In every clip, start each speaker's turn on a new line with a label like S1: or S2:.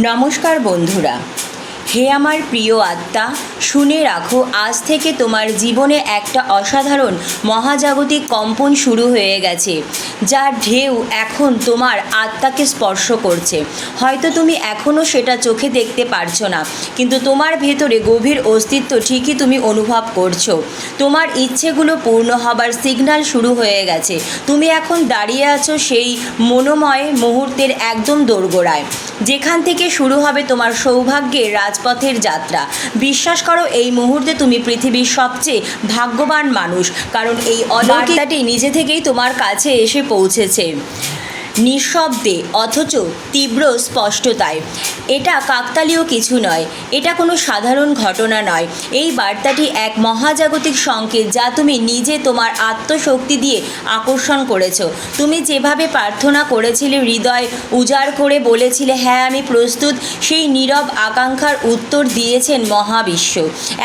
S1: নমস্কার বন্ধুরা, হে আমার প্রিয় আত্মা, শুনে রাখো, আজ থেকে তোমার জীবনে একটা অসাধারণ মহাজাগতিক কম্পন শুরু হয়ে গেছে, যার ঢেউ এখন তোমার আত্মাকে স্পর্শ করছে। হয়তো তুমি এখনও সেটা চোখে দেখতে পারছো না, কিন্তু তোমার ভেতরে গভীর অস্তিত্ব ঠিকই তুমি অনুভব করছো। তোমার ইচ্ছেগুলো পূর্ণ হবার সিগন্যাল শুরু হয়ে গেছে। তুমি এখন দাঁড়িয়ে আছো সেই মনোময় মুহূর্তের একদম দোরগোড়ায়, যেখান থেকে শুরু হবে তোমার সৌভাগ্যের রাজপথের যাত্রা। বিশ্বাস করো, এই মুহূর্তে তুমি পৃথিবীর সবচেয়ে ভাগ্যবান মানুষ, কারণ এই অলৌকিকতাটি নিজে থেকেই তোমার কাছে এসে পৌঁছেছে, নিঃশব্দে অথচ তীব্র স্পষ্টতায়। এটা কাকতালীয় কিছু নয়, এটা কোনো সাধারণ ঘটনা নয়। এই বার্তাটি এক মহাজাগতিক সংকেত, যা তুমি নিজে তোমার আত্মশক্তি দিয়ে আকর্ষণ করেছো। তুমি যেভাবে প্রার্থনা করেছিলে, হৃদয় উজাড় করে বলেছিলে, হ্যাঁ আমি প্রস্তুত, সেই নীরব আকাঙ্ক্ষার উত্তর দিয়েছেন মহাবিশ্ব।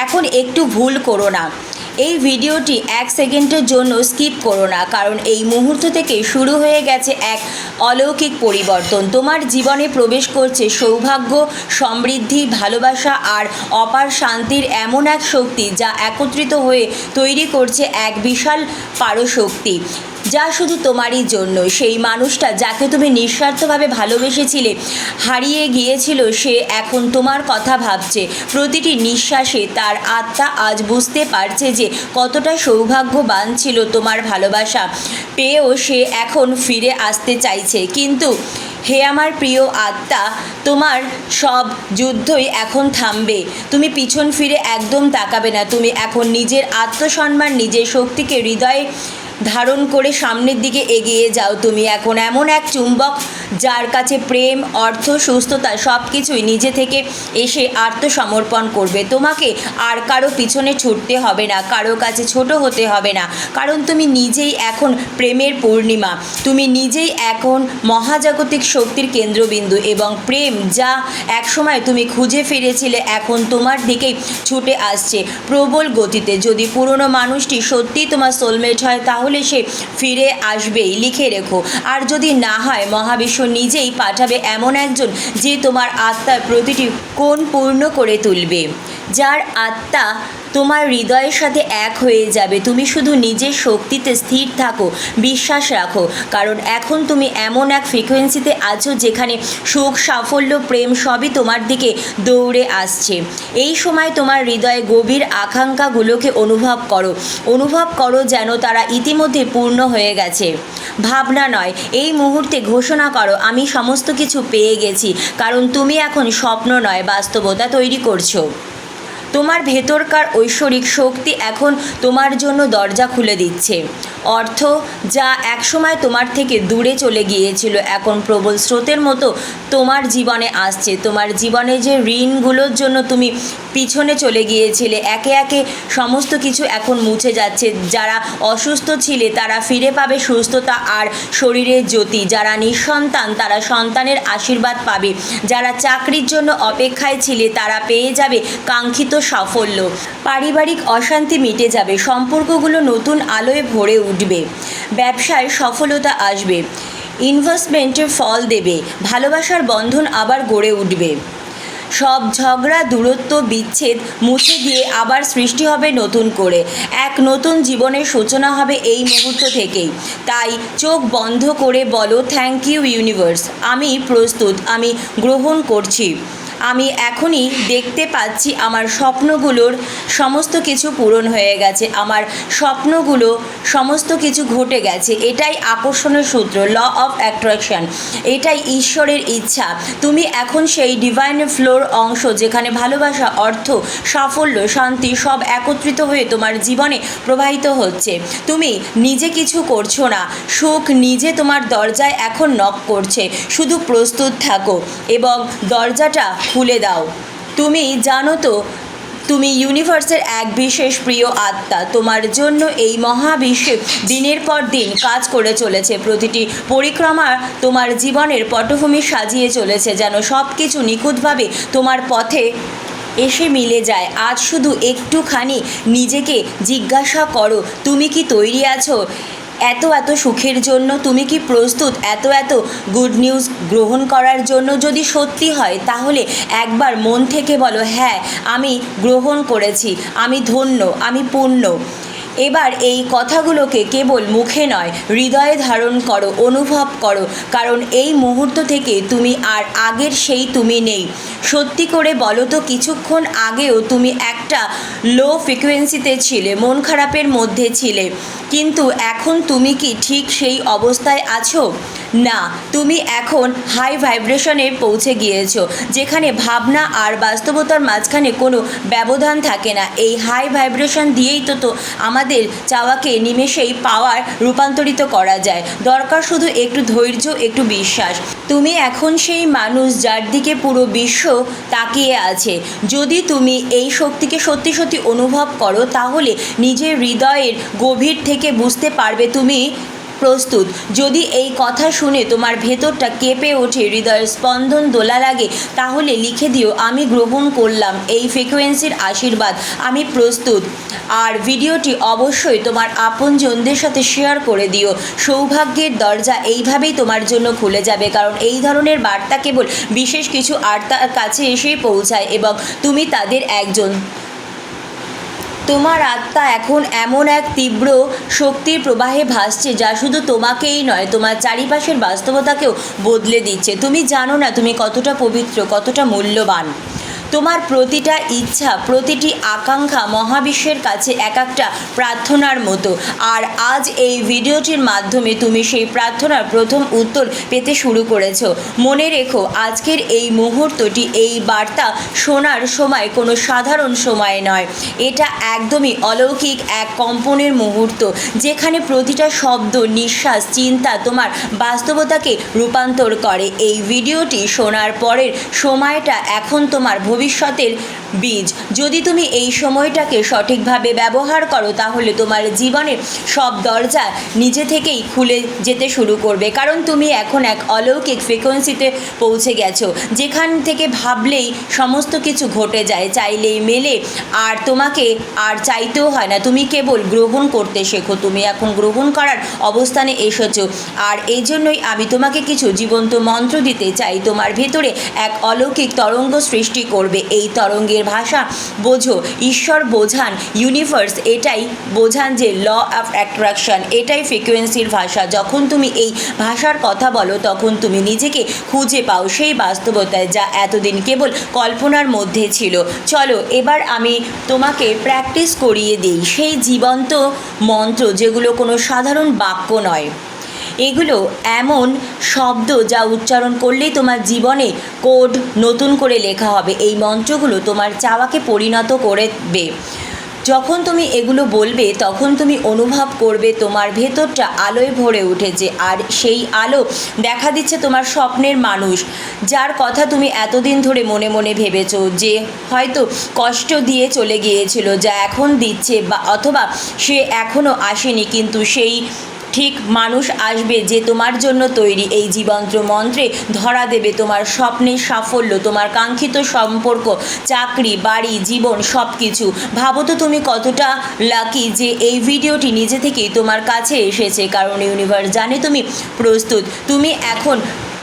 S1: এখন একটু ভুল করো না, এই ভিডিওটি 1 সেকেন্ডের জন্য স্কিপ করো না, কারণ এই মুহূর্ত থেকে শুরু হয়ে গেছে এক অলৌকিক পরিবর্তন। তোমার জীবনে প্রবেশ করছে সৌভাগ্য, সমৃদ্ধি, ভালোবাসা আর অপার শান্তির এমন এক শক্তি, যা একত্রিত হয়ে তৈরি করছে এক বিশাল পারশক্তি, যা শুধু তোমারই জন্য। সেই মানুষটা যাকে তুমি নিঃস্বার্থভাবে ভালোবেসেছিলে, হারিয়ে গিয়েছিল, সে এখন তোমার কথা ভাবছে। প্রতিটি নিঃশ্বাসে তার আত্মা আজ বুঝতে পারছে যে কতটা সৌভাগ্যবান ছিল তোমার ভালোবাসা পেয়েও সে এখন ফিরে আসতে চাইছে। কিন্তু হে আমার প্রিয় আত্মা, তোমার সব যুদ্ধই এখন থামবে। তুমি পিছন ফিরে একদম তাকাবে না। তুমি এখন নিজের আত্মসম্মান, নিজের শক্তিকে হৃদয়ে ধারণ করে সামনের দিকে এগিয়ে যাও। তুমি এখন এমন এক চুম্বক, যার কাছে প্রেম, অর্থ, সুস্থতা সব কিছুই নিজে থেকে এসে আত্মসমর্পণ করবে। তোমাকে আর কারো পিছনে ছুটতে হবে না, কারো কাছে ছোট হতে হবে না, কারণ তুমি নিজেই এখন প্রেমের পূর্ণিমা। তুমি নিজেই এখন মহাজাগতিক শক্তির কেন্দ্রবিন্দু, এবং প্রেম যা একসময় তুমি খুঁজে ফিরেছিলে, এখন তোমার দিকেই ছুটে আসছে প্রবল গতিতে। যদি পুরনো মানুষটি সত্যিই তোমার সোলমেট হয়, তাহলে সে ফিরে আসবেই, লিখে রেখো। আর যদি না হয়, মহাবিশ্ব নিজেই পাঠাবে এমন একজন, যে তোমার আত্মার প্রতিটি কোণ পূর্ণ করে তুলবে, যার আত্মা তোমার হৃদয়ের সাথে এক হয়ে যাবে। তুমি শুধু নিজের শক্তিতে স্থির থাকো, বিশ্বাস রাখো, কারণ এখন তুমি এমন এক ফ্রিকোয়েন্সিতে আছো যেখানে সুখ, সাফল্য, প্রেম সবই তোমার দিকে দৌড়ে আসছে। এই সময় তোমার হৃদয়ে গভীর আকাঙ্ক্ষাগুলোকে অনুভব করো যেন তারা ইতিমধ্যে পূর্ণ হয়ে গেছে। ভাবনা নয়, এই মুহূর্তে ঘোষণা করো, আমি সমস্ত কিছু পেয়ে গেছি, কারণ তুমি এখন স্বপ্ন নয়, বাস্তবতা তৈরি করছো। তোমার ভেতরকার ঐশ্বরিক শক্তি এখন তোমার জন্য দরজা খুলে দিচ্ছে। অর্থ, যা একসময় তোমার থেকে দূরে চলে গিয়েছিল, এখন প্রবল স্রোতের মতো তোমার জীবনে আসছে। তোমার জীবনে যে ঋণগুলোর জন্য তুমি পিছনে চলে গিয়েছিলে, একে একে সমস্ত কিছু এখন মুছে যাচ্ছে। যারা অসুস্থ ছিলে, তারা ফিরে পাবে সুস্থতা আর শরীরের জ্যোতি। যারা নিঃসন্তান, তারা সন্তানের আশীর্বাদ পাবে। যারা চাকরির জন্য অপেক্ষায় ছিলে, তারা পেয়ে যাবে কাঙ্ক্ষিত সাফল্য। পারিবারিক অশান্তি মিটে যাবে, সম্পর্কগুলো নতুন আলোয় ভরে উঠবে, ব্যবসায় সফলতা আসবে, ইনভেস্টমেন্টের ফল দেবে, ভালোবাসার বন্ধন আবার গড়ে উঠবে। সব ঝগড়া, দূরত্ব, বিচ্ছেদ মুছে দিয়ে আবার সৃষ্টি হবে নতুন করে। এক নতুন জীবনের সূচনা হবে এই মুহূর্ত থেকেই। তাই চোখ বন্ধ করে বলো, থ্যাংক ইউ ইউনিভার্স, আমি প্রস্তুত, আমি গ্রহণ করছি। আমি এখনই দেখতে পাচ্ছি আমার স্বপ্নগুলোর সমস্ত কিছু পূরণ হয়ে গেছে, আমার স্বপ্নগুলো সমস্ত কিছু ঘটে গেছে। এটাই আকর্ষণের সূত্র, ল অফ অ্যাট্রাকশন, এটাই ঈশ্বরের ইচ্ছা। তুমি এখন সেই ডিভাইন ফ্লোর অংশ, যেখানে ভালোবাসা, অর্থ, সাফল্য, শান্তি সব একত্রিত হয়ে তোমার জীবনে প্রবাহিত হচ্ছে। তুমি নিজে কিছু করছো না, সুখ নিজে তোমার দরজায় এখন নক করছে। শুধু প্রস্তুত থাকো এবং দরজাটা খুলে দাও। তুমি জানো তো, তুমি ইউনিভার্সের এক বিশেষ প্রিয় আত্মা। তোমার জন্য এই মহাবিশ্বে দিনের পর দিন কাজ করে চলেছে। প্রতিটি পরিক্রমা তোমার জীবনের পটভূমি সাজিয়ে চলেছে, যেন সব কিছু নিখুঁতভাবে তোমার পথে এসে মিলে যায়। আজ শুধু একটুখানি নিজেকে জিজ্ঞাসা করো, তুমি কি তৈরি আছো এত সুখের জন্য? তুমি কি প্রস্তুত এত গুড নিউজ গ্রহণ করার জন্য যদি সত্যি হয় তাহলে একবার মন থেকে বলো, হ্যাঁ আমি গ্রহণ করেছি, আমি ধন্য, আমি পূর্ণ। এবার এই কথাগুলোকে কেবল মুখে নয়, হৃদয়ে ধারণ করো, অনুভব করো, কারণ এই মুহূর্ত থেকে তুমি আর আগের সেই তুমি নেই। সত্যি করে বলো তো, কিছুক্ষণ আগেও তুমি একটা লো ফ্রিকোয়েন্সিতে ছিলে, মন খারাপের মধ্যে ছিলে, কিন্তু এখন তুমি কি ঠিক সেই অবস্থায় আছো? না, তুমি এখন হাই ভাইব্রেশনে পৌঁছে গিয়েছো, যেখানে ভাবনা আর বাস্তবতার মাঝখানে কোনো ব্যবধান থাকে না। এই হাই ভাইব্রেশন দিয়েই তো আমাদের চাওয়াকে নিমেষেই পাওয়ার রূপান্তরিত করা যায়। দরকার শুধু একটু ধৈর্য, একটু বিশ্বাস। তুমি এখন সেই মানুষ যার দিকে পুরো বিশ্ব তাকিয়ে আছে। যদি তুমি এই শক্তিকে সত্যি সত্যি অনুভব করো, তাহলে নিজের হৃদয়ের গভীর থেকে বুঝতে পারবে তুমি প্রস্তুত। যদি এই কথা শুনে তোমার ভেতরটা কেঁপে ওঠে, হৃদয়ের স্পন্দন দোলা লাগে, তাহলে লিখে দিও, আমি গ্রহণ করলাম এই ফ্রিকোয়েন্সির আশীর্বাদ, আমি প্রস্তুত। আর ভিডিওটি অবশ্যই তোমার আপনজনদের সাথে শেয়ার করে দিও। সৌভাগ্যের দরজা এইভাবেই তোমার জন্য খুলে যাবে, কারণ এই ধরনের বার্তা কেবল বিশেষ কিছু আত্মার কাছে এসেই পৌঁছায় এবং তুমি তাদের একজন। তোমার আত্মা এখন এমন এক তীব্র শক্তির প্রবাহে ভাসছে, যা শুধু তোমাকেই নয়, তোমার চারিপাশের বাস্তবতাকেও বদলে দিচ্ছে। তুমি জানো না তুমি কতটা পবিত্র, কতটা মূল্যবান। তোমার প্রতিটা ইচ্ছা, প্রতিটি আকাঙ্ক্ষা মহাবিশ্বের কাছে এক একটা প্রার্থনার মতো। আর আজ এই ভিডিওটির মাধ্যমে তুমি সেই প্রার্থনার প্রথম উত্তর পেতে শুরু করেছো। মনে রেখো, আজকের এই মুহূর্তটি, এই বার্তা শোনার সময় কোনো সাধারণ সময় নয়। এটা একদমই অলৌকিক এক কম্পনের মুহূর্ত, যেখানে প্রতিটা শব্দ, নিঃশ্বাস, চিন্তা তোমার বাস্তবতাকে রূপান্তর করে। এই ভিডিওটি শোনার পরের সময়টা এখন তোমার ভবিষ্যতের বীজ। যদি তুমি এই সময়টাকে সঠিকভাবে ব্যবহার করো, তাহলে তোমার জীবনের সব দরজা নিজে থেকেই খুলে যেতে শুরু করবে, কারণ তুমি এখন এক অলৌকিক ফ্রিকোয়েন্সিতে পৌঁছে গেছো, যেখান থেকে ভাবলেই সমস্ত কিছু ঘটে যায়, চাইলেই মেলে। আর তোমাকে আর চাইতেও হয় না, তুমি কেবল গ্রহণ করতে শেখো। তুমি এখন গ্রহণ করার অবস্থানে এসেছো। আর এই জন্যই আমি তোমাকে কিছু জীবন্ত মন্ত্র দিতে চাই, তোমার ভেতরে এক অলৌকিক তরঙ্গ সৃষ্টি করবে। এই তরঙ্গের ভাষা বোঝো, ঈশ্বর বোঝান, ইউনিভার্স এটাই বোঝান, যে ল অফ অ্যাট্রাকশন, এটাই ফ্রিকোয়েন্সির ভাষা। যখন তুমি এই ভাষার কথা বলো, তখন তুমি নিজেকে খুঁজে পাও সেই বাস্তবতায়, যা এতদিন কেবল কল্পনার মধ্যে ছিল। চলো এবার আমি তোমাকে প্র্যাকটিস করিয়ে দিই সেই জীবন্ত মন্ত্র, যেগুলো কোনো সাধারণ বাক্য নয়। এগুলো এমন শব্দ যা উচ্চারণ করলেই তোমার জীবনে কোড নতুন করে লেখা হবে। এই মন্ত্রগুলো তোমার চাওয়াকে পরিণত করবে। যখন তুমি এগুলো বলবে, তখন তুমি অনুভব করবে তোমার ভেতরটা আলোয় ভরে উঠেছে, আর সেই আলো দেখা দিচ্ছে তোমার স্বপ্নের মানুষ, যার কথা তুমি এতদিন ধরে মনে মনে ভেবেছো, যে হয়তো কষ্ট দিয়ে চলে গিয়েছিল, যা এখন দিচ্ছে, বা অথবা সে এখনও আসেনি, কিন্তু সেই ঠিক মানুষ আসবে যে তোমার জন্য তৈরি। এই জীবন্ত মন্ত্রে ধরা দেবে তোমার স্বপ্নের সাফল্য, তোমার কাঙ্ক্ষিত সম্পর্ক, চাকরি, বাড়ি, জীবন, সব কিছু। ভাবো তো তুমি কতটা লাকি যে এই ভিডিওটি নিজে থেকেই তোমার কাছে এসেছে, কারণ ইউনিভার্স জানে তুমি প্রস্তুত। তুমি এখন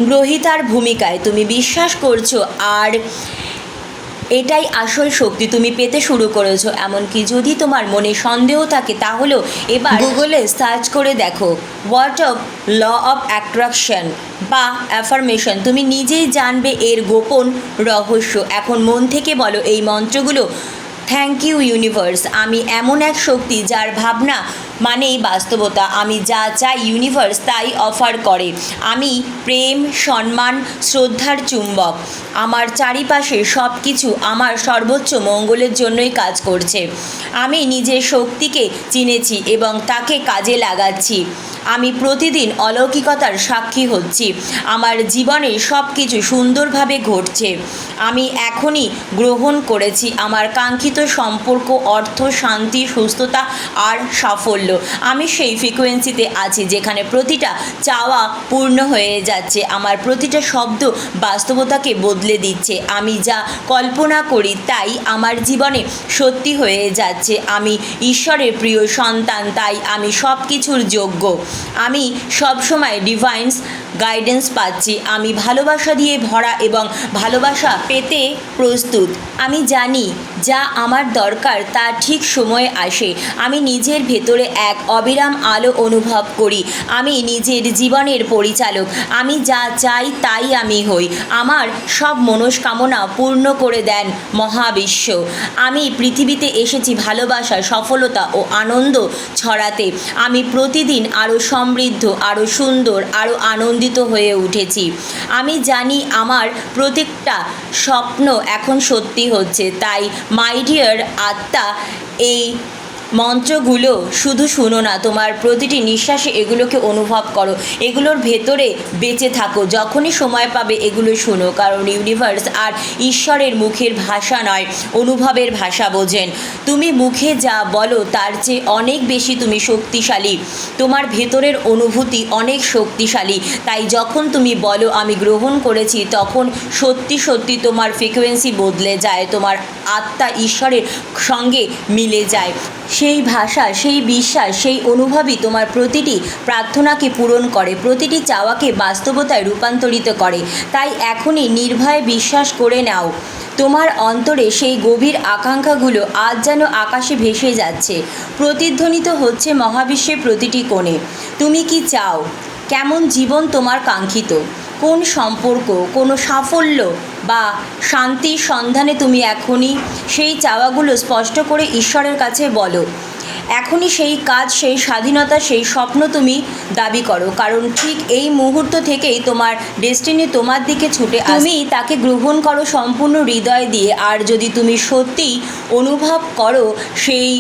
S1: গ্রহীতার ভূমিকায়, তুমি বিশ্বাস করছো, আর এটাই আসল শক্তি তুমি পেতে শুরু করেছো। এমনকি যদি তোমার মনে সন্দেহ থাকে, তাহলেও এবার গুগলে সার্চ করে দেখো what of law of attraction বা অ্যাফার্মেশন, তুমি নিজেই জানবে এর গোপন রহস্য। এখন মন থেকে বলো এই মন্ত্রগুলো, থ্যাংক ইউ ইউনিভার্স, আমি এমন এক শক্তি যার ভাবনা মানেই বাস্তবতা। আমি যা চাই ইউনিভার্স তাই অফার করে। আমি প্রেম, সম্মান, শ্রদ্ধার চুম্বক। আমার চারিপাশে সব কিছু আমার সর্বোচ্চ মঙ্গলের জন্যই কাজ করছে। আমি নিজের শক্তিকে চিনেছি এবং তাকে কাজে লাগাচ্ছি। আমি প্রতিদিন অলৌকিকতার সাক্ষী হচ্ছি। আমার জীবনে সব কিছু সুন্দরভাবে ঘটছে। আমি এখনই গ্রহণ করেছি আমার কাঙ্ক্ষিত সম্পর্ক, অর্থ, শান্তি, সুস্থতা আর সাফল্য। আমি সেই ফ্রিকোয়েন্সিতে আছি যেখানে প্রতিটা চাওয়া পূর্ণ হয়ে যাচ্ছে। আমার প্রতিটা শব্দ বাস্তবতাকে বদলে দিচ্ছে। আমি যা কল্পনা করি তাই আমার জীবনে সত্যি হয়ে যাচ্ছে। আমি ঈশ্বরের প্রিয় সন্তান, তাই আমি সব কিছুর যোগ্য। আমি সবসময় ডিভাইন্স গাইডেন্স পাচ্ছি। আমি ভালোবাসা দিয়ে ভরা এবং ভালোবাসা পেতে প্রস্তুত। আমি জানি যা আমার দরকার তা ঠিক সময়ে আসে। আমি নিজের ভেতরে এক অবিরাম আলো অনুভব করি। আমি নিজের জীবনের পরিচালক। আমি যা চাই তাই আমি হই। আমার সব মনস্কামনা পূর্ণ করে দেন মহাবিশ্ব। আমি পৃথিবীতে এসেছি ভালোবাসা, সফলতা ও আনন্দ ছড়াতে। আমি প্রতিদিন আরও সমৃদ্ধ, আরও সুন্দর, আরও আনন্দিত হয়ে উঠেছি। আমি জানি আমার প্রত্যেকটা স্বপ্ন এখন সত্যি হচ্ছে। তাই মাই ডিয়ার আত্মা, এই মন্ত্রগুলো শুধু শুনো না, তোমার প্রতিটি নিঃশ্বাসে এগুলোকে অনুভব করো, এগুলোর ভেতরে বেঁচে থাকো। যখনই সময় পাবে এগুলো শোনো, কারণ ইউনিভার্স আর ঈশ্বরের মুখের ভাষা নয়, অনুভবের ভাষা বোঝেন। তুমি মুখে যা বলো তার চেয়ে অনেক বেশি তুমি শক্তিশালী। তোমার ভেতরের অনুভূতি অনেক শক্তিশালী। তাই যখন তুমি বলো আমি গ্রহণ করেছি, তখন সত্যি সত্যি তোমার ফ্রিকোয়েন্সি বদলে যায়, তোমার আত্মা ঈশ্বরের সঙ্গে মিলে যায়। সেই ভাষা, সেই বিশ্বাস, সেই অনুভবই তোমার প্রতিটি প্রার্থনাকে পূরণ করে, প্রতিটি চাওয়াকে বাস্তবতায় রূপান্তরিত করে। তাই এখনই নির্ভয়ে বিশ্বাস করে নাও, তোমার অন্তরে সেই গভীর আকাঙ্ক্ষাগুলো আজ যেন আকাশে ভেসে যাচ্ছে, প্রতিধ্বনিত হচ্ছে মহাবিশ্বের প্রতিটি কোণে। তুমি কি চাও? কেমন জীবন তোমার কাঙ্ক্ষিত? কোন সম্পর্ক, কোনো সাফল্য বা শান্তির সন্ধানে তুমি এখনই? সেই চাওয়াগুলো স্পষ্ট করে ঈশ্বরের কাছে বলো। এখনই সেই কাজ, সেই স্বাধীনতা, সেই স্বপ্ন তুমি দাবি করো, কারণ ঠিক এই মুহূর্ত থেকেই তোমার ডেস্টিনি তোমার দিকে ছুটে আসে। তুমি তাকে গ্রহণ করো সম্পূর্ণ হৃদয় দিয়ে। আর যদি তুমি সত্যিই অনুভব করো সেই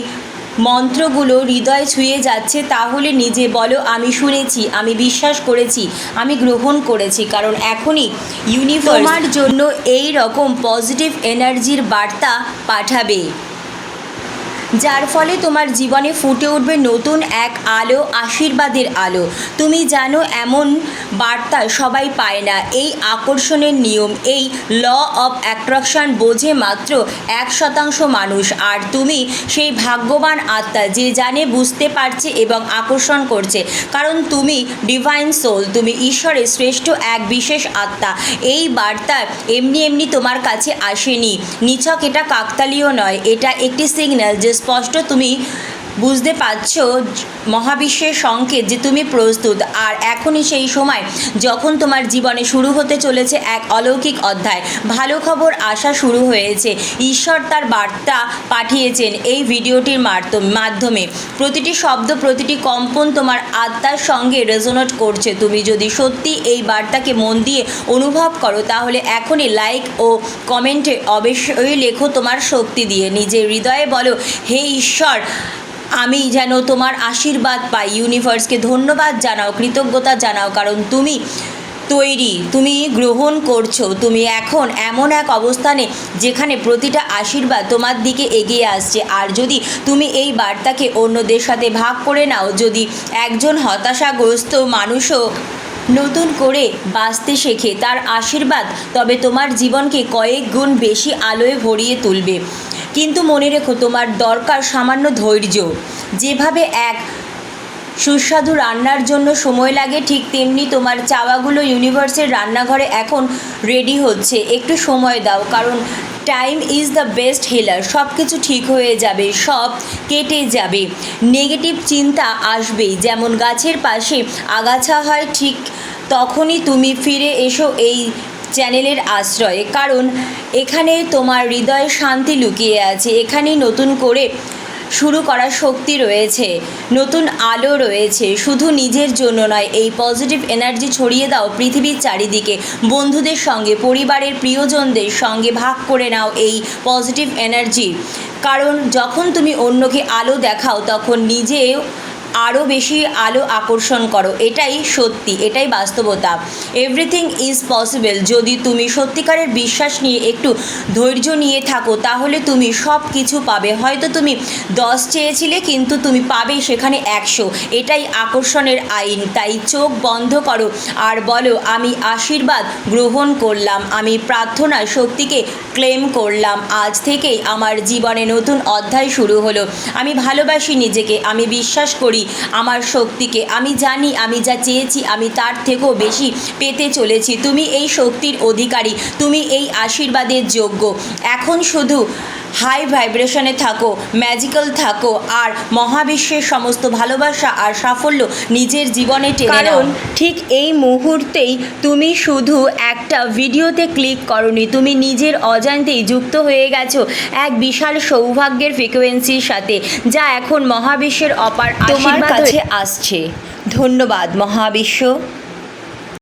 S1: মন্ত্রগুলো হৃদয় ছুঁয়ে যাচ্ছে, তাহলে নিজে বলো আমি শুনেছি, আমি বিশ্বাস করেছি, আমি গ্রহণ করেছি। কারণ এখনই ইউনিভার্স তোমার জন্য এই রকম পজিটিভ এনার্জির বার্তা পাঠাবে, যার ফলে তোমার জীবনে ফুটে উঠবে নতুন এক আলো, আশীর্বাদের আলো। তুমি জানো এমন বার্তা সবাই পায় না। এই আকর্ষণের নিয়ম, এই ল অফ অ্যাট্রাকশন বোঝে মাত্র 1% মানুষ। আর তুমি সেই ভাগ্যবান আত্মা যে জানে, বুঝতে পারছে এবং আকর্ষণ করছে। কারণ তুমি ডিভাইন সোল, তুমি ঈশ্বরের শ্রেষ্ঠ এক বিশেষ আত্মা। এই বার্তা এমনি এমনি তোমার কাছে আসেনি নিছক, এটা কাকতালীয় নয়, এটা একটি সিগন্যাল যে স্পষ্ট তুমি বুঝতে পারছো মহাবিশ্বের সংকেত যে তুমি প্রস্তুত। আর এখনই সেই সময় যখন তোমার জীবনে শুরু হতে চলেছে এক অলৌকিক অধ্যায়। ভালো খবর আসা শুরু হয়েছে। ঈশ্বর তার বার্তা পাঠিয়েছেন এই ভিডিওটির মাধ্যমে। প্রতিটি শব্দ, প্রতিটি কম্পন তোমার আত্মার সঙ্গে রেজোনেট করছে। তুমি যদি সত্যি এই বার্তাকে মন দিয়ে অনুভব করো, তাহলে এখনই লাইক ও কমেন্টে অবশ্যই লেখো তোমার শক্তি দিয়ে। নিজের হৃদয়ে বলো, হে ঈশ্বর, আমি যেন তোমার আশীর্বাদ পাই। ইউনিভার্সকে ধন্যবাদ জানাও, কৃতজ্ঞতা জানাও, কারণ তুমি তৈরি, তুমি গ্রহণ করছো। তুমি এখন এমন এক অবস্থানে যেখানে প্রতিটা আশীর্বাদ তোমার দিকে এগিয়ে আসছে। আর যদি তুমি এই বার্তাকে অন্যদের সাথে ভাগ করে নাও, যদি একজন হতাশাগ্রস্ত মানুষও নতুন করে বাঁচতে শেখে তার আশীর্বাদ, তবে তোমার জীবনকে কয়েক গুণ বেশি আলোয় ভরিয়ে তুলবে। কিন্তু মনে রেখো, তোমার দরকার সামান্য ধৈর্য। যেভাবে এক সুস্বাদু রান্নার জন্য সময় লাগে, ঠিক তেমনি তোমার চাওয়াগুলো ইউনিভার্সের রান্নাঘরে এখন রেডি হচ্ছে। একটু সময় দাও, কারণ time is the best healer. সব কিছু ঠিক হয়ে যাবে, সব কেটে যাবে। নেগেটিভ চিন্তা আসবেই। যেমন গাছের পাশে আগাছা হয়, ঠিক তখনই তুমি ফিরে এসো এই চ্যানেলের আশ্রয়ে, কারণ এখানে তোমার হৃদয়ে শান্তি লুকিয়ে আছে। এখানেই নতুন করে শুরু করার শক্তি রয়েছে, নতুন আলো রয়েছে। শুধু নিজের জন্য নয়, এই পজিটিভ এনার্জি ছড়িয়ে দাও পৃথিবীর চারিদিকে। বন্ধুদের সঙ্গে, পরিবারের প্রিয়জনদের সঙ্গে ভাগ করে নাও এই পজিটিভ এনার্জি। কারণ যখন তুমি অন্যকে আলো দেখাও, তখন নিজেও আরও বেশি আলো আকর্ষণ করো। এটাই সত্যি, এটাই বাস্তবতা। Everything is possible. যদি তুমি সত্যিকারের বিশ্বাস নিয়ে, একটু ধৈর্য নিয়ে থাকো, তাহলে তুমি সব কিছু পাবে। হয়তো তুমি 10 চেয়েছিলে, কিন্তু তুমি পাবে সেখানে 100। এটাই আকর্ষণের আইন। তাই চোখ বন্ধ করো আর বলো, আমি আশীর্বাদ গ্রহণ করলাম, আমি প্রার্থনার শক্তিকে ক্লেম করলাম। আজ থেকেই আমার জীবনে নতুন অধ্যায় শুরু হলো। আমি ভালোবাসি নিজেকে, আমি বিশ্বাস করি আমার শক্তিকে। আমি জানি আমি যা চেয়েছি আমি তার থেকেও বেশি পেতে চলেছি। তুমি এই শক্তির অধিকারী, তুমি এই আশীর্বাদের যোগ্য। এখন শুধু হাই ভাইব্রেশনে থাকো, ম্যাজিক্যাল থাকো, আর মহাবিশ্বের সমস্ত ভালোবাসা আর সাফল্য নিজের জীবনে টেনে নাও। কারণ ঠিক এই মুহূর্তেই তুমি শুধু একটা ভিডিওতে ক্লিক করনি, তুমি নিজের অজান্তেই যুক্ত হয়ে গেছো এক বিশাল সৌভাগ্যের ফ্রিকোয়েন্সির সাথে, যা এখন মহাবিশ্বের অপার তোমার কাছে আসছে। ধন্যবাদ মহাবিশ্ব।